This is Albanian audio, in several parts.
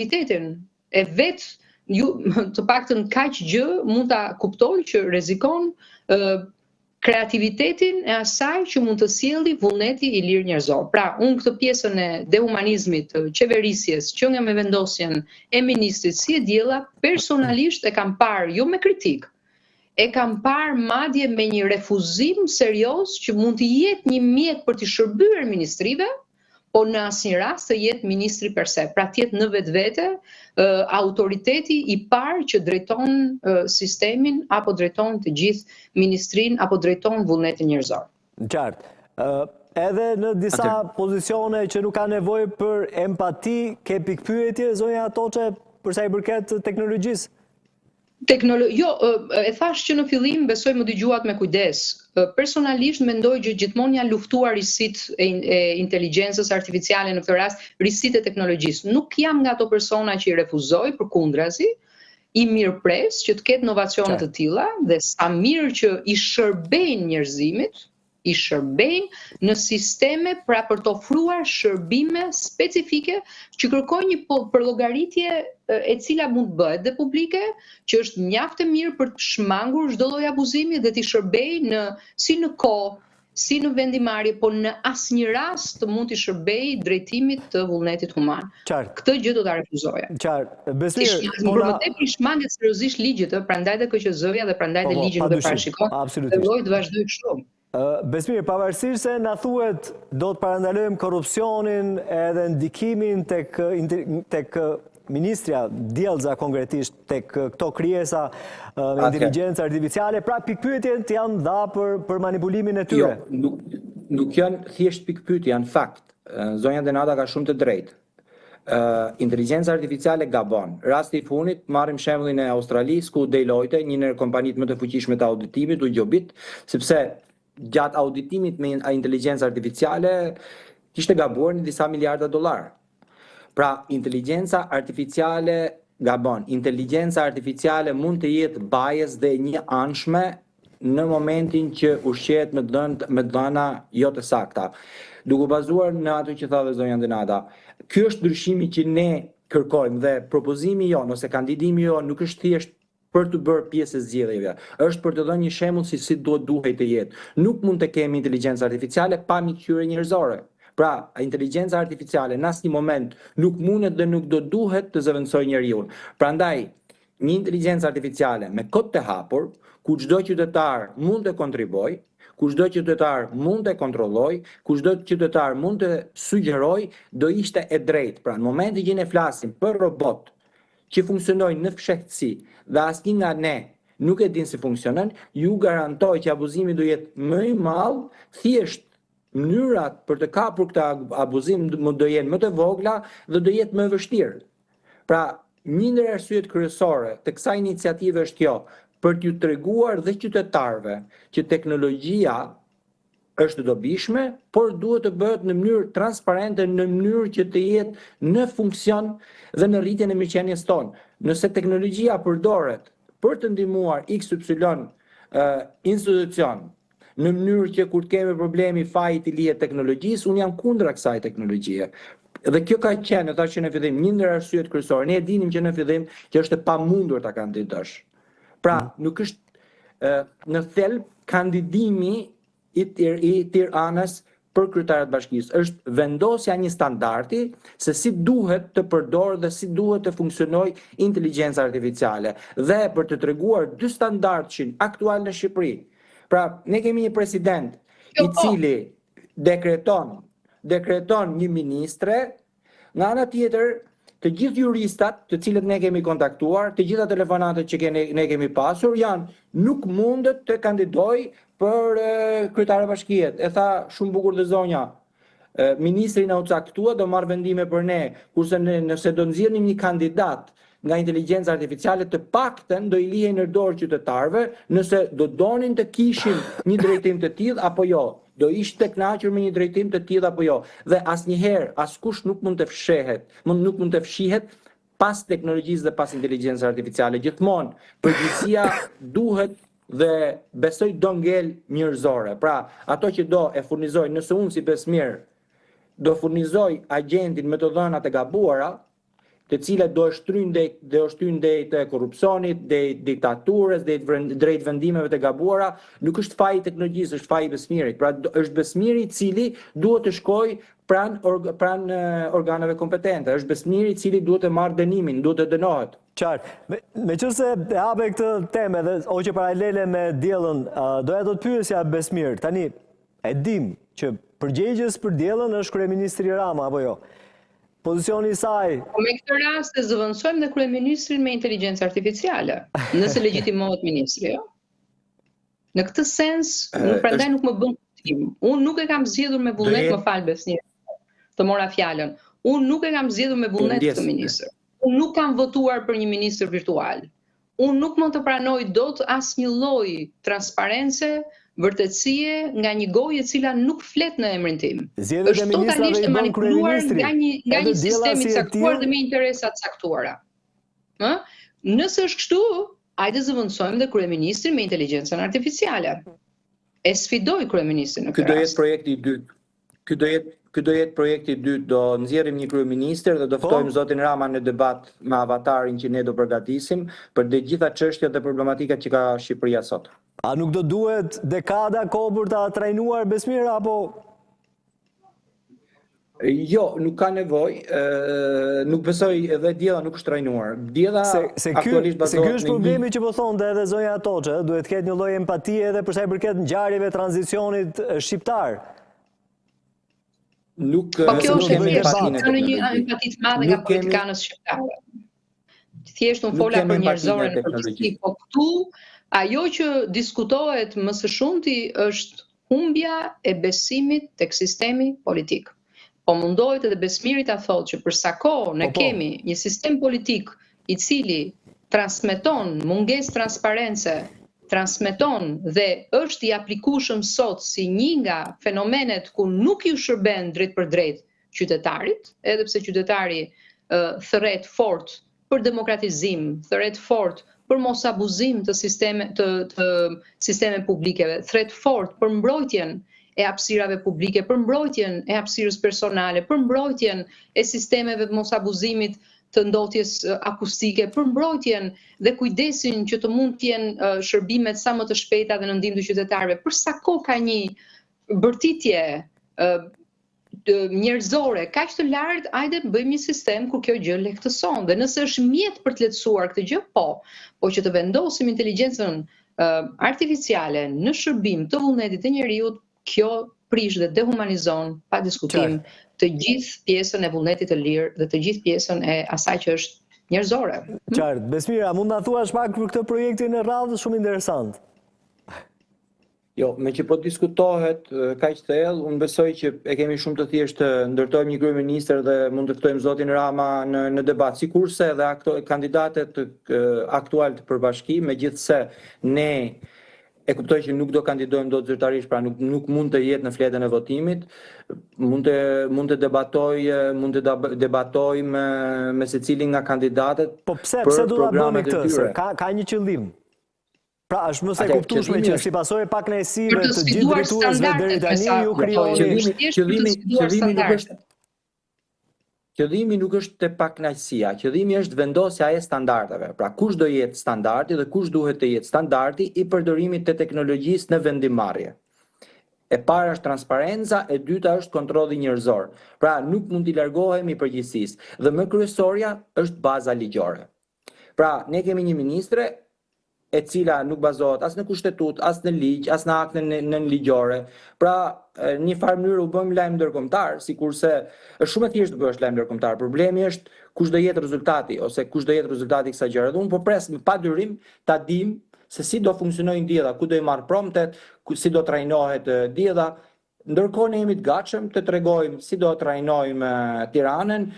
realitetin e vetë, ju të paktën kaq gjë mund ta kuptoj që rrezikon kreativitetin e asaj që mund të sjellë vullneti i lirë njerëzor. Pra, unë këtë pjesën e dehumanizmit të qeverisjes që nga me vendosjen e ministrit si e diella, personalisht e kam parë jo me kritik, e kam parë madje me një refuzim serioz që mund të jetë një mjet për të shërbyer ministrive, po në asnjë rast të jetë ministri per se. Pra të jetë në vetvete autoriteti i parë që drejton sistemin apo drejton të gjithë ministrinë apo drejton vullnetin njerëzor. Qartë. Edhe në disa pozicione që nuk ka nevojë për empati, ke pikpyetje zonja Toçe për sa i përket teknologjisë? Jo, e thash që në fillim besoj më dëgjuat me kujdes. Personalisht mendoj që gjithmonë janë luftuar risitë e inteligjencës artificiale, në këtë rast risitë e teknologjisë. Nuk jam nga ato persona që i refuzoj, përkundrazi, i mirëpres që të ketë inovacione të tilla dhe sa mirë që i shërbejnë njerëzimit, i shërbejnë në sisteme pra për të ofruar shërbime specifike që kërkojnë një përllogaritje e cila mund bëhet dhe publike, që është mjaft e mirë për të shmangur çdo lloj abuzimi dhe të shërbejë si në kohë, si në vendimarrje, po në asnjë rast të mund të shërbejë drejtimit të vullnetit human. Këtë gjë do ta refuzoja. Qartë. Besmir, por më tepër shmanget seriozisht ligjit, prandaj dhe KQZ-ja dhe prandaj dhe ligji nuk e parashikon. Dhe lloj të vazhdoj kështu. Besmir, pavarësisht se na thuhet do të parandalojmë korrupsionin edhe ndikimin tek ministrja Djellza konkretisht tek këto krijesa me inteligjencë artificiale, pra pikpyetjet janë dha për manipulimin e tyre. Jo, nuk janë thjesht pikpyetje, janë fakt. Zonja Denada ka shumë të drejtë. Inteligjenca artificiale gabon. Rasti i funit, marrim shembullin e Australisë ku Deloitte, një ndër kompanitë më të fuqishme të auditimit, u gjobit sepse gjatë auditimit me inteligjencë artificiale kishte gabuar në disa miliarda dollar. Pra, inteligjenca artificiale gabon. Inteligjenca artificiale mund të jetë bias dhe një anshme në momentin që ushqehet me dhëna jo të sakta. Duke bazuar në ato që tha dhe zonja Denada, ky është ndryshimi që ne kërkojmë dhe propozimi jon ose kandidimi jon nuk është thjesht për të bërë pjesë e zgjedhjeve, është për të dhënë një shembull si duhet të jetë. Nuk mund të kemi inteligjencë artificiale pa miqësi njerëzore. Pra, inteligjenca artificiale në asnjë moment nuk mundet dhe nuk do duhet të zëvendësojë njeriu. Prandaj, një inteligjencë artificiale me kod të hapur, ku çdo qytetar mund të kontribuojë, ku çdo qytetar mund të kontrollojë, ku çdo qytetar mund të sugjerojë, do ishte e drejtë. Pra, në momentin që ne flasim për robot që funksionojnë në fshehtësi dhe asnjë nga ne nuk e din si funksionon, ju garantoj që abuzimi do jetë më i madh, thjesht mënyrat për të kapur këtë abuzim do jenë më të vogla dhe do jetë më vështirë. Pra, një ndër arsyet kryesore të kësaj iniciative është kjo, për t'ju treguar dhe qytetarëve që teknologjia është dobishme, por duhet të bëhet në mënyrë transparente, në mënyrë që të jetë në funksion dhe në rritjen e mirëqenies tonë. Nëse teknologjia përdoret për të ndihmuar XY institucion, në mënyrë që kur të kemi problemi faji të lihet teknologjisë, unë jam kundra kësaj teknologjie. Dhe kjo ka qenë, thash që në fillim, një ndër arsyet kryesore. Ne e dinim që në fillim që është e pamundur ta kandidosh. Pra, nuk është në thelb kandidimi i Tiranës për kryetarët bashkisë. Është vendosja një standardi se si duhet të përdorë dhe si duhet të funksionojë inteligjenca artificiale. Dhe për të treguar dy standardin aktual në Shqipëri. Pra, ne kemi një president i cili dekreton një ministre, nga ana tjetër, të gjithë juristat të cilët ne kemi kontaktuar, të gjitha telefonatët që ne kemi pasur, nuk mundet të kandidoj për kryetare bashkiet. E tha shumë bukur dhe zonja, ministri na u caktua do marr vendime për ne, kurse nëse do nxjerrim një kandidat nga inteligjenca artificiale, të paktën do i lihej në dorë qytetarëve nëse do donin të kishin një drejtim të tillë apo jo. Do ishte të kënaqur me një drejtim të tillë apo jo. Dhe asnjëherë askush nuk mund të fshihet pas teknologjisë dhe pas inteligjencës artificiale. Gjithmonë përgjegjësia duhet dhe besoj do ngel njerëzore. Pra, ato që do e furnizojnë, nëse unë si Besmir do furnizoj agentin me të dhënat e gabuara, të cilat do shtryjnë drejt korrupsionit, drejt diktaturës, drejt vendimeve të gabuara, nuk është faji i teknologjisë, është faji i besmirit. Pra është besmiri i cili duhet të shkojë pranë organeve kompetente, është besmiri i cili duhet të marrë dënimin, duhet të dënohet. Qartë. Meqense e hape këtë temë dhe hoqë paralele me diellën, doja të pyesja Besmir. Tani e dim që përgjegjës për diellën është kryeministri Rama apo jo? Pozicioni i saj. Me këtë rast e zëvendësojmë dhe kryeministrin me inteligjencë artificiale, nëse legjitimohet ministri, jo? Në këtë sens, prandaj nuk më bën kuptim. Unë nuk e kam zgjedhur me vullnet, më fal Besmir, të mora fjalën. Unë nuk e kam zgjedhur me vullnet këtë ministër. Unë nuk kam votuar për një ministër virtual. Unë nuk mund të pranoj dot asnjë lloj transparence, vërtetësie nga një gojë e cila nuk flet në emrin tim. Është totalisht e manipuluar nga një sistem i caktuar dhe me interesa të caktuara. Nëse është kështu, hajde zëvendësojmë dhe kryeministrin me inteligjencën artificiale. E sfidoj kryeministrin në këtë rast. Ky do jetë projekti i dytë. Ky do jetë projekti i dytë, do nxjerrim një kryeministër dhe do ftojmë zotin Rama në debat me avatarin që ne do përgatisim për të gjitha çështjet dhe problematikat që ka Shqipëria sot. A nuk do duhet dekada kohë për ta trajnuar Besmir apo? Jo, nuk ka nevojë, nuk besoj edhe diella nuk është trajnuar. Diella aktualisht bazohet në ky është problemi që po thonte edhe zonja Toçe, duhet të ketë një lloj empatie edhe për sa i përket ngjarjeve tranzicionit shqiptar. Po kjo është në një empati të madhe nga politikanët shqiptarë. Thjesht unë fola për njerëzore në përgjithësi, po këtu ajo që diskutohet më së shumti është humbja e besimit tek sistemi politik. Po mundohet edhe Besmiri ta thotë që për sa kohë ne kemi një sistem politik i cili transmeton mungesë transparence, transmeton dhe është i aplikueshëm sot si një nga fenomenet ku nuk ju shërben drejt për drejt qytetarit, edhe pse qytetari thërret fort për demokratizim, thërret fort për mos abuzim të sisteme publikeve, thret fort për mbrojtjen e hapësirave publike, për mbrojtjen e hapësirës personale, për mbrojtjen e sistemeve të mos abuzimit të ndotjes akustike, për mbrojtjen dhe kujdesin që të mund të jenë shërbimet sa më të shpejta dhe në ndihmë të qytetarëve. Për sa kohë ka një bërtitje njerëzore kaq të lartë, hajde bëjmë një sistem ku kjo gjë lehtëson. Dhe nëse është mjet për të lehtësuar këtë gjë, po që të vendosim inteligjencën artificiale në shërbim të vullnetit të njeriut, kjo prish dhe dehumanizon pa diskutim të gjithë pjesën e vullnetit të lirë dhe të gjithë pjesën e asaj që është njerëzore. Qartë, Besmira, mund na thuash pak për këtë projektin e radhës shumë interesant? Jo, me që po diskutohet kaq thellë, unë besoj që e kemi shumë të thjeshtë të ndërtojmë një kryeministër dhe mund të ftojmë zotin Rama në debat, sikurse edhe kandidatet aktual të përbashkim, megjithse ne e kuptoj që nuk do kandidojmë dot zyrtarisht, pra nuk mund të jetë në fletën e votimit, mund të debatojmë me secilin nga kandidatet. Po pse do ta bëni këtë? Ka një qëllim. Pra është mëse e kuptueshme që si pasojë pak kënaqësive të gjithë drejtuesve deri tani ju krijoni. Qëllimi nuk është te pakënaqësia, qëllimi është vendosja e standardeve. Pra kush do jetë standardi dhe kush duhet të jetë standardi i përdorimit të teknologjisë në vendimmarrje. E para është transparenca, e dyta është kontrolli njerëzor. Pra nuk mund t'i largohemi përgjegjësisë dhe më kryesorja është baza ligjore. Pra ne kemi një ministre e cila nuk bazohet as në kushtetut, as në ligj, as në akte nën ligjore. Pra, një farë mënyrë u bëjmë lajm ndërkombëtar, sikurse është shumë e thjeshtë të bësh lajm ndërkombëtar. Problemi është kush do jetë rezultati ose kush do jetë rezultati i kësaj gjëre. Unë po pres me padyrim ta dim se si do funksionojnë diella, ku do i marr promtet, si do trajnohet diella. Ndërkohë ne jemi të gatshëm të tregojmë si do trajnojmë Tiranën,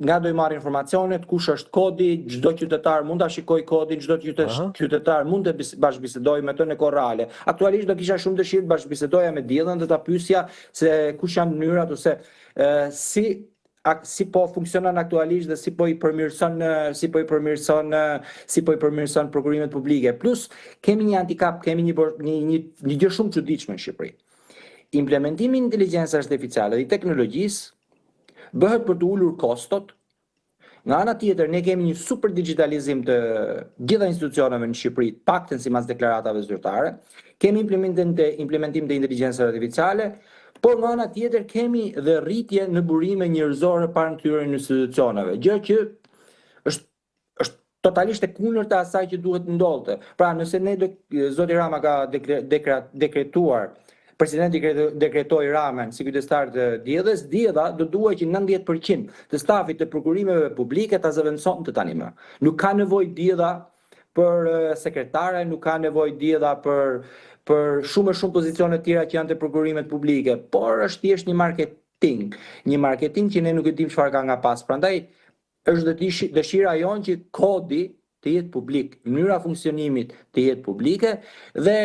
nga do i marrë informacionet, kush është kodi, çdo qytetar mund ta shikojë kodin, çdo qytetar mund të bashkëbisedojë me të në kohë reale. Aktualisht do kisha shumë dëshirë të bashkëbisedoja me diellën dhe ta pyesja se kush janë mënyrat ose si po funksionon aktualisht dhe si po i përmirëson prokurimet publike. Plus kemi një handicap, kemi një gjë shumë çuditshme në Shqipëri. Implementimi i inteligjencës artificiale dhe i teknologjisë bëhet për të ulur kostot Nga ana tjetër, ne kemi një super digitalizim të gjitha institucioneve në Shqipëri, paktën sipas deklaratave zyrtare. Kemi implementim të inteligjencës artificiale, por nga ana tjetër kemi dhe rritje në burime njerëzore para këtyre institucioneve, gjë që është totalisht e kundërta asaj që duhet ndodhte. Pra, nëse zoti Rama ka dekretuar, presidenti dekretoi Ramën si kryestar të Diellës, Diella do duhet që 90% të stafit të prokurimeve publike ta zëvendësonte tani më. Nuk ka nevojë Diella për sekretare, nuk ka nevojë Diella për shumë pozicione të tjera që janë të prokurimet publike, por është thjesht një marketing që ne nuk e dim çfarë ka nga pas. Prandaj është dëshira jonë që kodi të jetë publik, mënyra funksionimit të jetë publike dhe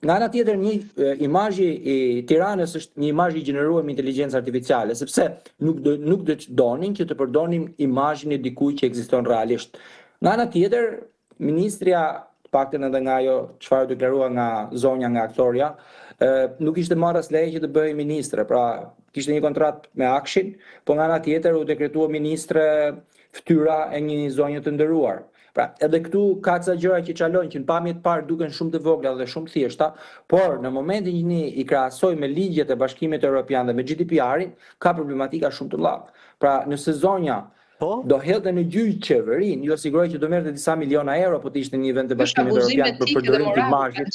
nga ana tjetër një imazhi i Tiranës është një imazh i gjeneruar me inteligjencë artificiale, sepse nuk do të donin që të përdonim imazhin e dikujt që ekziston realisht. Nga ana tjetër, ministria, paktën edhe nga ajo çfarë deklarua nga zonja, nga aktoria, nuk ishte marrë as leje që të bëhej ministre, pra kishte një kontratë me Akshin, por nga ana tjetër u dekretua ministre fytyra e një zonje të nderuar. Pra, edhe këtu ka ca gjëra që çalojnë që në pamje të parë duken shumë të vogla dhe shumë thjeshta, por në momentin që ne i krahasojmë me ligjet e Bashkimit Evropian dhe me GDPR-in, ka problematika shumë të mëdha. Pra, nëse zonja do hedhte në gjyq qeverinë, ju asiguroj që do merrte disa miliona euro po të ishte në një vend të Bashkimit Evropian për përdorim të imazhit.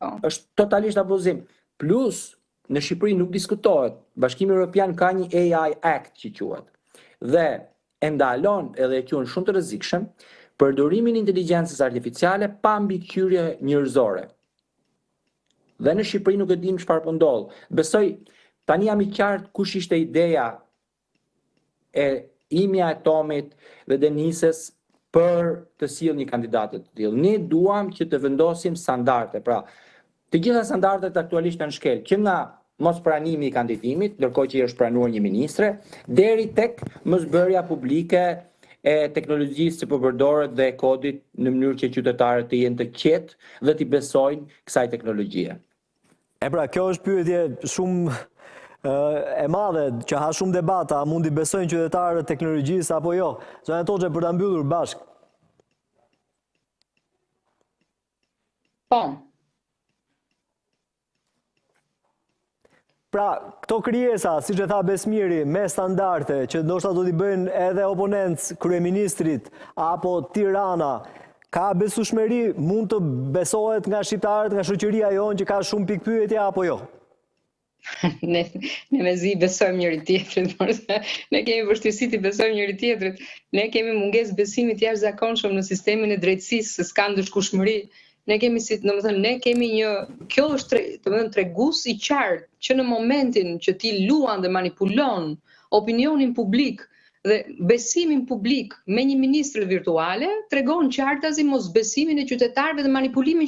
Është totalisht abuzim. Plus, në Shqipëri nuk diskutohet. Bashkimi Evropian ka një AI Act që quhet. Dhe e ndalon edhe e quhen shumë të rrezikshëm përdorimin e inteligjencës artificiale pa mbikëqyrje njerëzore. Dhe në Shqipëri nuk e dim çfarë po ndodh. Besoj tani jam i qartë kush ishte ideja e Imja e Tomit dhe Denises për të sjellë një kandidat të tillë. Ne duam që të vendosim standarde. Pra, të gjitha standardet aktualisht janë shkel, që nga mos pranimi i kandidimit, ndërkohë që është pranuar një ministre, deri tek mosbërja publike e teknologjisë që po përdoret dhe e kodit në mënyrë që qytetarët të jenë të qetë dhe të besojnë kësaj teknologjie. E pra, kjo është pyetje shumë e madhe, që ha shumë debata, a mundi besojnë qytetarët teknologjisë apo jo. Zonja Toxhe, për ta mbyllur bashkë. Po. Pra, këto krijesa, siç e tha Besmiri, me standarde që ndoshta do t'i bëjnë edhe oponentës kryeministrit apo Tirana, ka besueshmëri, mund të besohet nga shqiptarët, nga shoqëria jonë që ka shumë pikë pyetje apo jo? Ne mezi besojmë njëri tjetrit, ne kemi vështirësi të besojmë njëri tjetrit, ne kemi mungesë besimi të jashtëzakonshëm në sistemin e drejtësisë, se s'ka ndëshkueshmëri. Ne kemi kjo është tregues i qartë që në momentin që ti luan dhe manipulon opinionin publik dhe besimin publik me një ministre virtuale, tregon qartazi mos besimin e qytetarëve dhe manipulimin